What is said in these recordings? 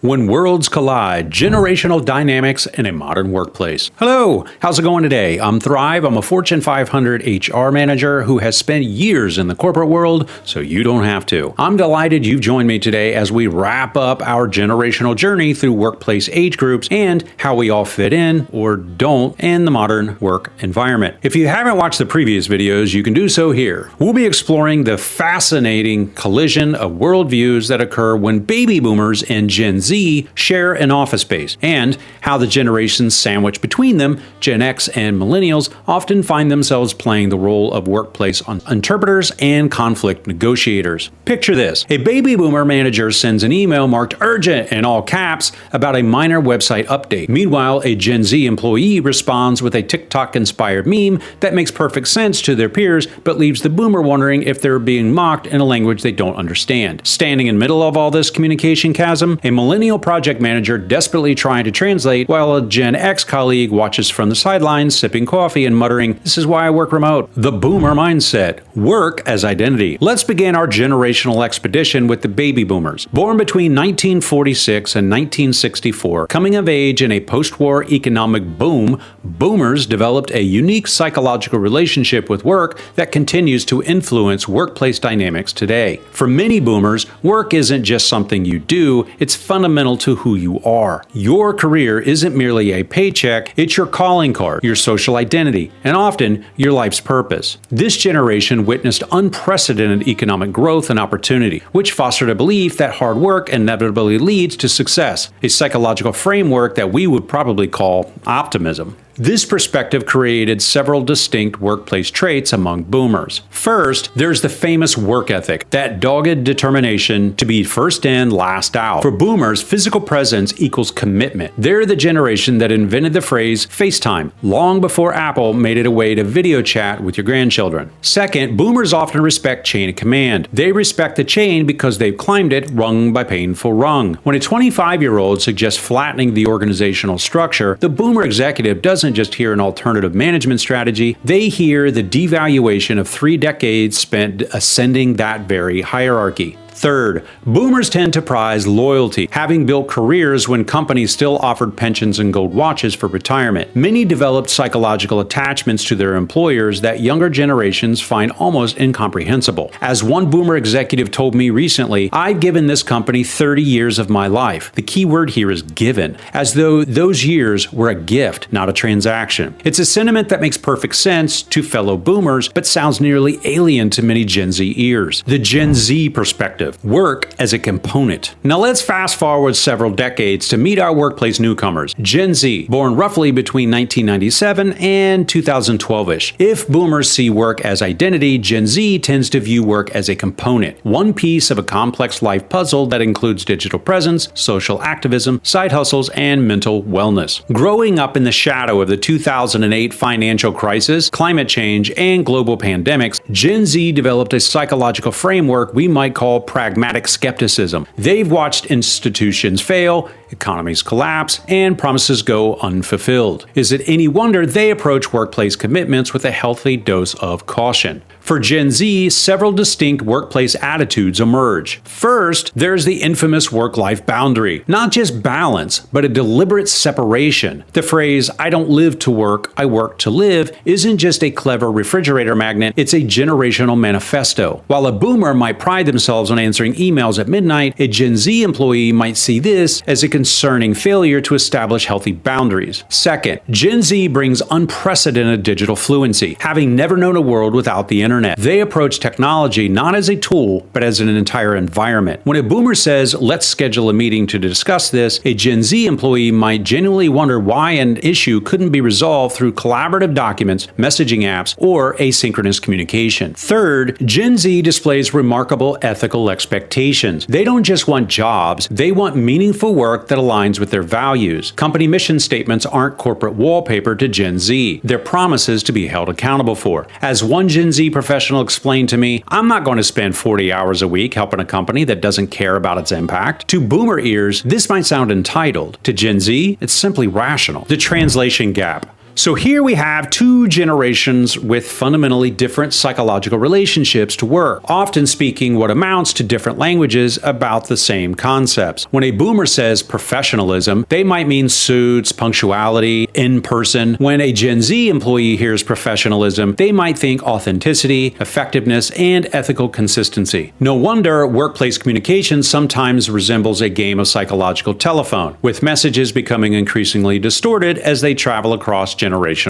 When worlds collide, generational dynamics in a modern workplace. Hello, how's it going today? I'm Thrive. I'm a Fortune 500 HR manager who has spent years in the corporate world, so you don't have to. I'm delighted you've joined me today as we wrap up our generational journey through workplace age groups and how we all fit in or don't in the modern work environment. If you haven't watched the previous videos, you can do so here. We'll be exploring the fascinating collision of worldviews that occur when baby boomers and Gen Z share an office space, and how the generations sandwiched between them, Gen X and Millennials, often find themselves playing the role of workplace interpreters and conflict negotiators. Picture this. A baby boomer manager sends an email marked urgent in all caps about a minor website update. Meanwhile, a Gen Z employee responds with a TikTok-inspired meme that makes perfect sense to their peers, but leaves the boomer wondering if they're being mocked in a language they don't understand. Standing in the middle of all this communication chasm, a Millennial project manager desperately trying to translate, while a Gen X colleague watches from the sidelines, sipping coffee and muttering, "This is why I work remote." The boomer mindset. Work as identity. Let's begin our generational expedition with the baby boomers. Born between 1946 and 1964, coming of age in a post-war economic boom, boomers developed a unique psychological relationship with work that continues to influence workplace dynamics today. For many boomers, work isn't just something you do, it's fundamental to who you are. Your career isn't merely a paycheck, it's your calling card, your social identity, and often your life's purpose. This generation witnessed unprecedented economic growth and opportunity, which fostered a belief that hard work inevitably leads to success, a psychological framework that we would probably call optimism. This perspective created several distinct workplace traits among boomers. First, there's the famous work ethic, that dogged determination to be first in, last out. For boomers, physical presence equals commitment. They're the generation that invented the phrase FaceTime, long before Apple made it a way to video chat with your grandchildren. Second, boomers often respect chain of command. They respect the chain because they've climbed it rung by painful rung. When a 25-year-old suggests flattening the organizational structure, the boomer executive doesn't just hear an alternative management strategy, they hear the devaluation of 3 decades spent ascending that very hierarchy. Third, boomers tend to prize loyalty, having built careers when companies still offered pensions and gold watches for retirement. Many developed psychological attachments to their employers that younger generations find almost incomprehensible. As one boomer executive told me recently, "I've given this company 30 years of my life." The key word here is given, as though those years were a gift, not a transaction. It's a sentiment that makes perfect sense to fellow boomers, but sounds nearly alien to many Gen Z ears. The Gen Z perspective. Work as a component. Now let's fast forward several decades to meet our workplace newcomers. Gen Z, born roughly between 1997 and 2012-ish. If boomers see work as identity, Gen Z tends to view work as a component, one piece of a complex life puzzle that includes digital presence, social activism, side hustles, and mental wellness. Growing up in the shadow of the 2008 financial crisis, climate change, and global pandemics, Gen Z developed a psychological framework we might call pragmatic skepticism. They've watched institutions fail, economies collapse, and promises go unfulfilled. Is it any wonder they approach workplace commitments with a healthy dose of caution? For Gen Z, several distinct workplace attitudes emerge. First, there's the infamous work-life boundary. Not just balance, but a deliberate separation. The phrase, "I don't live to work, I work to live," isn't just a clever refrigerator magnet, it's a generational manifesto. While a boomer might pride themselves on answering emails at midnight, a Gen Z employee might see this as a concerning failure to establish healthy boundaries. Second, Gen Z brings unprecedented digital fluency, having never known a world without the internet. They approach technology not as a tool, but as an entire environment. When a boomer says, "Let's schedule a meeting to discuss this," a Gen Z employee might genuinely wonder why an issue couldn't be resolved through collaborative documents, messaging apps, or asynchronous communication. Third, Gen Z displays remarkable ethical expectations. They don't just want jobs, they want meaningful work that aligns with their values. Company mission statements aren't corporate wallpaper to Gen Z. They're promises to be held accountable for. As one Gen Z professional explained to me, "I'm not going to spend 40 hours a week helping a company that doesn't care about its impact." To boomer ears, this might sound entitled. To Gen Z, it's simply rational. The translation gap. So here we have two generations with fundamentally different psychological relationships to work, often speaking what amounts to different languages about the same concepts. When a boomer says professionalism, they might mean suits, punctuality, in person. When a Gen Z employee hears professionalism, they might think authenticity, effectiveness, and ethical consistency. No wonder workplace communication sometimes resembles a game of psychological telephone, with messages becoming increasingly distorted as they travel across generational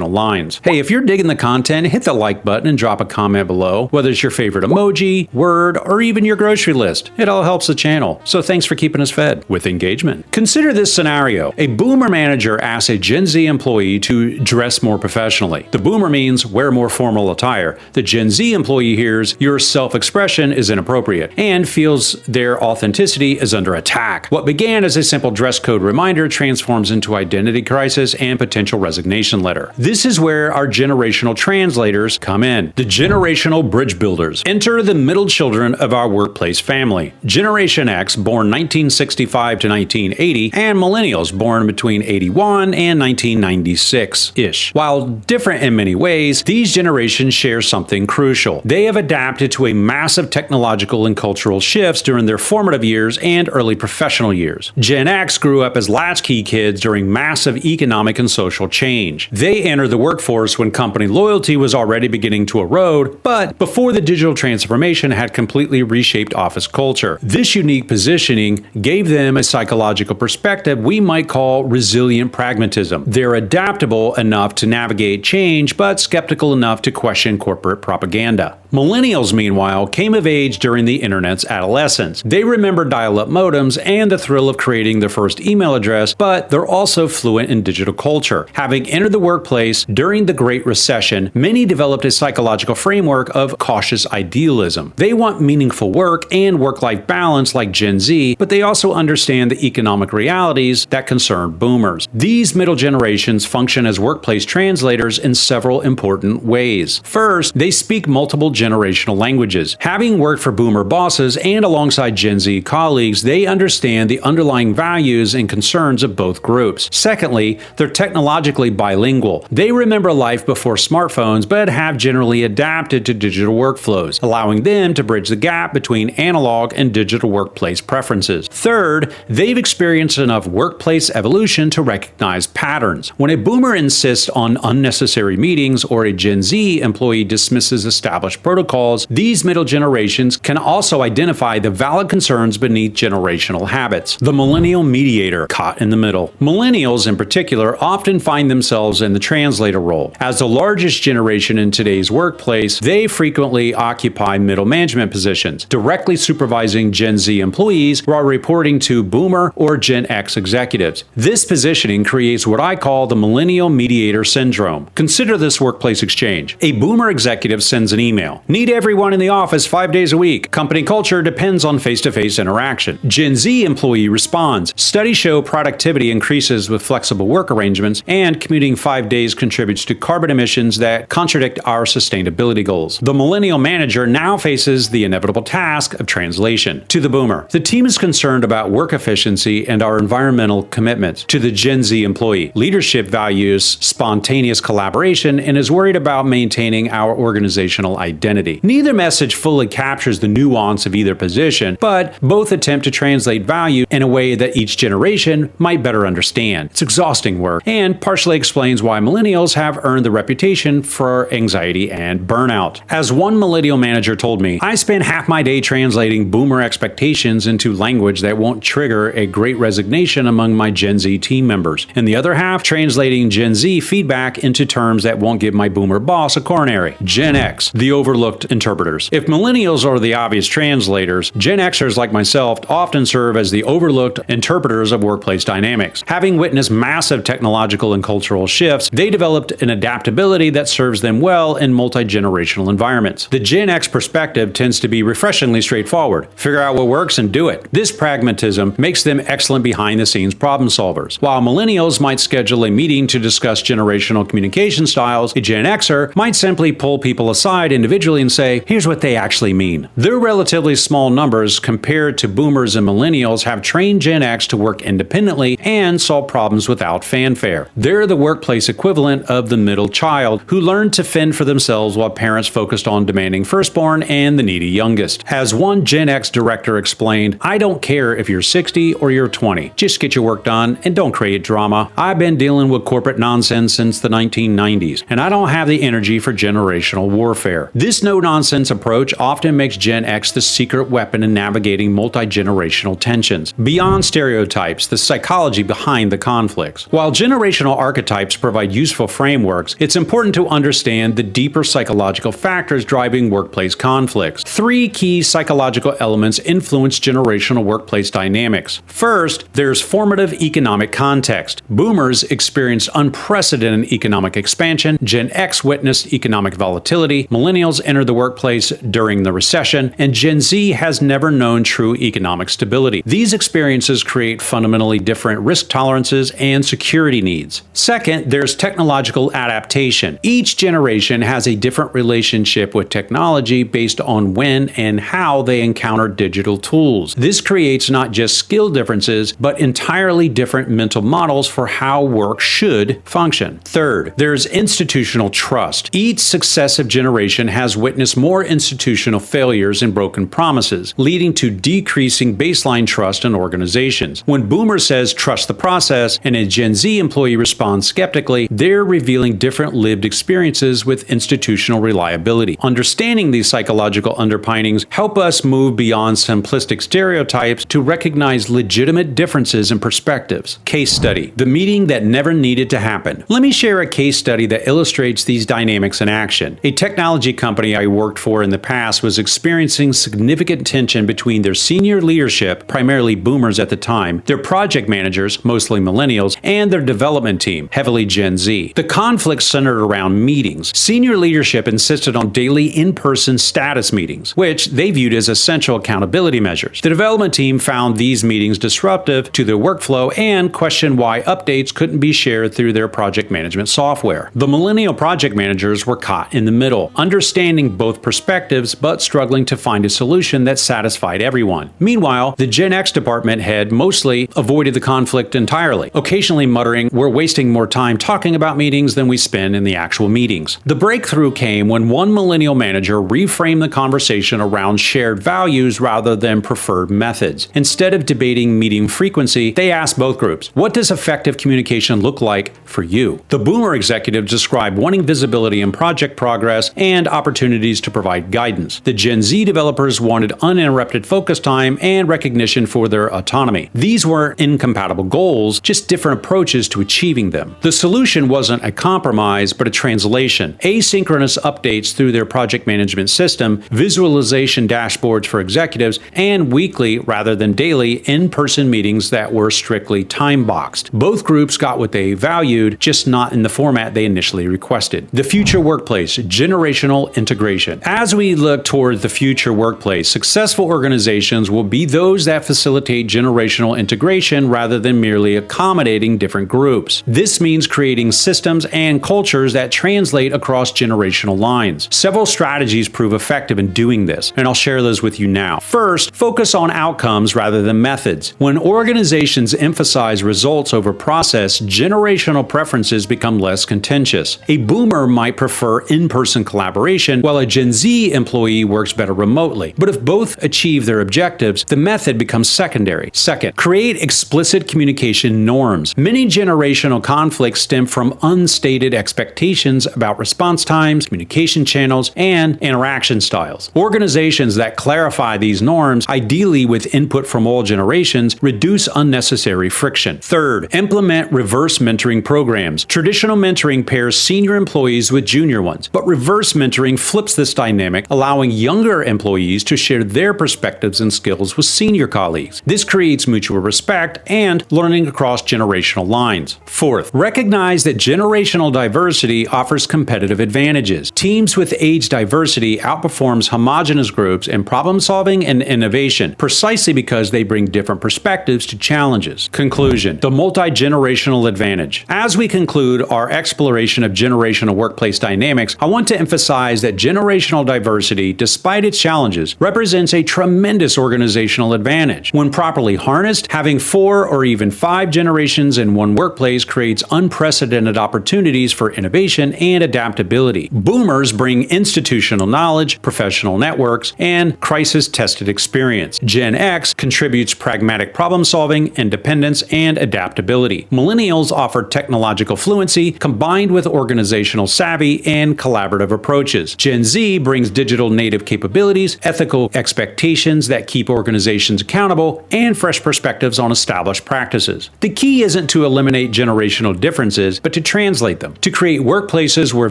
lines. Hey, if you're digging the content, hit the like button and drop a comment below, whether it's your favorite emoji, word, or even your grocery list. It all helps the channel, so thanks for keeping us fed with engagement. Consider this scenario. A boomer manager asks a Gen Z employee to dress more professionally. The boomer means wear more formal attire. The Gen Z employee hears your self-expression is inappropriate and feels their authenticity is under attack. What began as a simple dress code reminder transforms into identity crisis and potential resignation letter. This is where our generational translators come in. The generational bridge builders. Enter the middle children of our workplace family. Generation X, born 1965 to 1980, and Millennials, born between 81 and 1996-ish. While different in many ways, these generations share something crucial. They have adapted to a massive technological and cultural shifts during their formative years and early professional years. Gen X grew up as latchkey kids during massive economic and social change. They entered the workforce when company loyalty was already beginning to erode, but before the digital transformation had completely reshaped office culture. This unique positioning gave them a psychological perspective we might call resilient pragmatism. They're adaptable enough to navigate change, but skeptical enough to question corporate propaganda. Millennials, meanwhile, came of age during the internet's adolescence. They remember dial-up modems and the thrill of creating their first email address, but they're also fluent in digital culture. Having entered the workplace during the Great Recession, many developed a psychological framework of cautious idealism. They want meaningful work and work-life balance like Gen Z, but they also understand the economic realities that concern boomers. These middle generations function as workplace translators in several important ways. First, they speak multiple generational languages. Having worked for boomer bosses and alongside Gen Z colleagues, they understand the underlying values and concerns of both groups. Secondly, they're technologically bilingual. They remember life before smartphones, but have generally adapted to digital workflows, allowing them to bridge the gap between analog and digital workplace preferences. Third, they've experienced enough workplace evolution to recognize patterns. When a boomer insists on unnecessary meetings or a Gen Z employee dismisses established protocols, these middle generations can also identify the valid concerns beneath generational habits. The Millennial Mediator, caught in the middle. Millennials, in particular, often find themselves in the translator role. As the largest generation in today's workplace, they frequently occupy middle management positions, directly supervising Gen Z employees while reporting to Boomer or Gen X executives. This positioning creates what I call the Millennial Mediator Syndrome. Consider this workplace exchange. A Boomer executive sends an email. Need everyone in the office 5 days a week. Company culture depends on face-to-face interaction. Gen Z employee responds. Studies show productivity increases with flexible work arrangements, and commuting 5 days contributes to carbon emissions that contradict our sustainability goals. The millennial manager now faces the inevitable task of translation. To the boomer, the team is concerned about work efficiency and our environmental commitments. To the Gen Z employee, leadership values spontaneous collaboration and is worried about maintaining our organizational identity. Neither message fully captures the nuance of either position, but both attempt to translate value in a way that each generation might better understand. It's exhausting work and partially explains why millennials have earned the reputation for anxiety and burnout. As one millennial manager told me, I spend half my day translating boomer expectations into language that won't trigger a great resignation among my Gen Z team members, and the other half translating Gen Z feedback into terms that won't give my boomer boss a coronary. Gen X, the overlooked interpreters. If millennials are the obvious translators, Gen Xers like myself often serve as the overlooked interpreters of workplace dynamics. Having witnessed massive technological and cultural shifts, they developed an adaptability that serves them well in multi-generational environments. The Gen X perspective tends to be refreshingly straightforward. Figure out what works and do it. This pragmatism makes them excellent behind-the-scenes problem solvers. While millennials might schedule a meeting to discuss generational communication styles, a Gen Xer might simply pull people aside individually and say, here's what they actually mean. Their relatively small numbers compared to boomers and millennials have trained Gen X to work independently and solve problems without fanfare. They're the workplace workplace equivalent of the middle child, who learned to fend for themselves while parents focused on demanding firstborn and the needy youngest. As one Gen X director explained, "I don't care if you're 60 or you're 20. Just get your work done and don't create drama. I've been dealing with corporate nonsense since the 1990s, and I don't have the energy for generational warfare." This no-nonsense approach often makes Gen X the secret weapon in navigating multi-generational tensions. Beyond stereotypes, the psychology behind the conflicts. While generational archetypes provide useful frameworks, it's important to understand the deeper psychological factors driving workplace conflicts. Three key psychological elements influence generational workplace dynamics. First, there's formative economic context. Boomers experienced unprecedented economic expansion, Gen X witnessed economic volatility, millennials entered the workplace during the recession, and Gen Z has never known true economic stability. These experiences create fundamentally different risk tolerances and security needs. Second, there's technological adaptation. Each generation has a different relationship with technology based on when and how they encounter digital tools. This creates not just skill differences, but entirely different mental models for how work should function. Third, there's institutional trust. Each successive generation has witnessed more institutional failures and broken promises, leading to decreasing baseline trust in organizations. When Boomer says trust the process and a Gen Z employee responds skeptically, they're revealing different lived experiences with institutional reliability. Understanding these psychological underpinnings help us move beyond simplistic stereotypes to recognize legitimate differences in perspectives. Case study: the meeting that never needed to happen. Let me share a case study that illustrates these dynamics in action. A technology company I worked for in the past was experiencing significant tension between their senior leadership, primarily boomers at the time, their project managers, mostly millennials, and their development team, heavily Gen Z. The conflict centered around meetings. Senior leadership insisted on daily in-person status meetings, which they viewed as essential accountability measures. The development team found these meetings disruptive to their workflow and questioned why updates couldn't be shared through their project management software. The millennial project managers were caught in the middle, understanding both perspectives but struggling to find a solution that satisfied everyone. Meanwhile, the Gen X department head mostly avoided the conflict entirely, occasionally muttering, "We're wasting more time talking about meetings than we spend in the actual meetings." The breakthrough came when one millennial manager reframed the conversation around shared values rather than preferred methods. Instead of debating meeting frequency, they asked both groups, "What does effective communication look like for you?" The boomer executive described wanting visibility in project progress and opportunities to provide guidance. The Gen Z developers wanted uninterrupted focus time and recognition for their autonomy. These weren't incompatible goals, just different approaches to achieving them. The solution wasn't a compromise, but a translation. Asynchronous updates through their project management system, visualization dashboards for executives, and weekly rather than daily in-person meetings that were strictly time-boxed. Both groups got what they valued, just not in the format they initially requested. The future workplace, generational integration. As we look toward the future workplace, successful organizations will be those that facilitate generational integration rather than merely accommodating different groups. This means creating systems and cultures that translate across generational lines. Several strategies prove effective in doing this, and I'll share those with you now. First, focus on outcomes rather than methods. When organizations emphasize results over process, generational preferences become less contentious. A boomer might prefer in-person collaboration, while a Gen Z employee works better remotely. But if both achieve their objectives, the method becomes secondary. Second, create explicit communication norms. Many generational conflicts stem from unstated expectations about response times, communication channels, and interaction styles. Organizations that clarify these norms, ideally with input from all generations, reduce unnecessary friction. Third, implement reverse mentoring programs. Traditional mentoring pairs senior employees with junior ones, but reverse mentoring flips this dynamic, allowing younger employees to share their perspectives and skills with senior colleagues. This creates mutual respect and learning across generational lines. Fourth, recognize that generational diversity offers competitive advantages. Teams with age diversity outperforms homogeneous groups in problem solving and innovation, precisely because they bring different perspectives to challenges. Conclusion: the multi-generational advantage. As we conclude our exploration of generational workplace dynamics, I want to emphasize that generational diversity, despite its challenges, represents a tremendous organizational advantage. When properly harnessed, having 4 or even 5 generations in one workplace creates unprecedented unprecedented opportunities for innovation and adaptability. Boomers bring institutional knowledge, professional networks, and crisis-tested experience. Gen X contributes pragmatic problem-solving, independence, and adaptability. Millennials offer technological fluency combined with organizational savvy and collaborative approaches. Gen Z brings digital native capabilities, ethical expectations that keep organizations accountable, and fresh perspectives on established practices. The key isn't to eliminate generational differences, but to translate them, to create workplaces where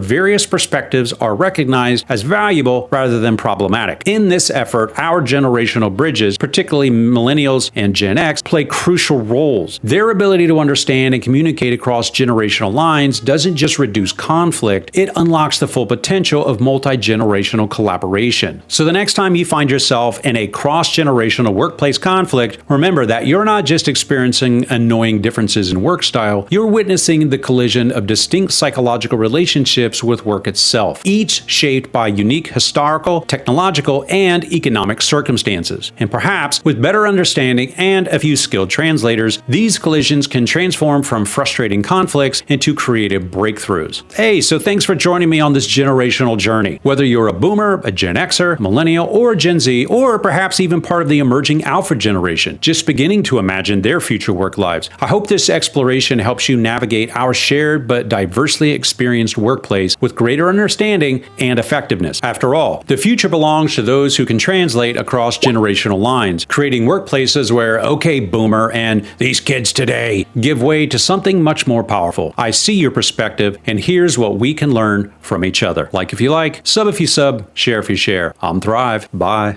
various perspectives are recognized as valuable rather than problematic. In this effort, our generational bridges, particularly Millennials and Gen X, play crucial roles. Their ability to understand and communicate across generational lines doesn't just reduce conflict, it unlocks the full potential of multi-generational collaboration. So the next time you find yourself in a cross-generational workplace conflict, remember that you're not just experiencing annoying differences in work style, you're witnessing the collision of distinct psychological relationships with work itself, each shaped by unique historical, technological, and economic circumstances. And perhaps, with better understanding and a few skilled translators, these collisions can transform from frustrating conflicts into creative breakthroughs. Hey, so thanks for joining me on this generational journey. Whether you're a boomer, a Gen Xer, millennial, or Gen Z, or perhaps even part of the emerging Alpha generation, just beginning to imagine their future work lives, I hope this exploration helps you navigate our shared but diversely experienced workplace with greater understanding and effectiveness. After all, the future belongs to those who can translate across generational lines, creating workplaces where, okay, boomer, and these kids today, give way to something much more powerful. I see your perspective, and here's what we can learn from each other. Like if you like, sub if you sub, share if you share. I'm Thrive. Bye.